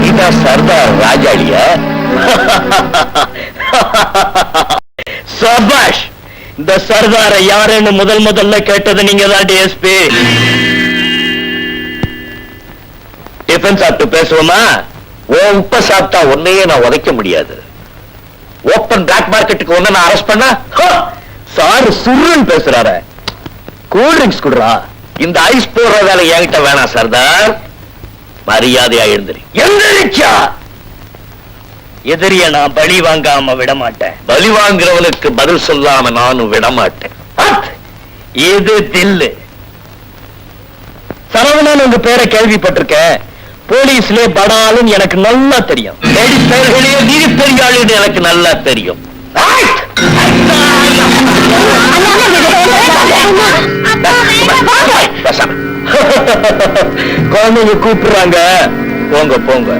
நீதான் சர்தார் ராஜாளியா? சபாஷ்! இந்த சர்தார யாருன்னு முதல்ல கேட்டது நீங்க தான் டிஎஸ்பி. டிஃபன் சாப்பிட்டு பேசுவோமா? உப்ப சாப்பிட்டா ஒன்னையே நான் உதைக்க முடியாது. ஓப்பன் பிளாக் மார்க்கெட்டுக்கு ஒண்ணு நான் அரெஸ்ட் பண்ணா சாரு சுருன்னு பேசுறாரு. கூல் ட்ரிங்க்ஸ் குடுறா. இந்த ஐஸ் போடுற வேலை என்கிட்ட வேணாம் சர்தார். மரியாதையா எழுந்திரிச்சா எதிரிய நான் பலி வாங்காம விட மாட்டேன். பலி வாங்குறவனுக்கு பதில் சொல்லாம நானும் விட மாட்டேன். இது தில்லு. சரவணன் உங்க பேரை கேள்விப்பட்டிருக்கேன். போலீஸ்ல படாலும் எனக்கு நல்லா தெரியும். பெயர்களே நீதி பெரியாளுன்னு எனக்கு நல்லா தெரியும். குழந்தைங்க கூப்பிடுறாங்க. போங்க போங்க.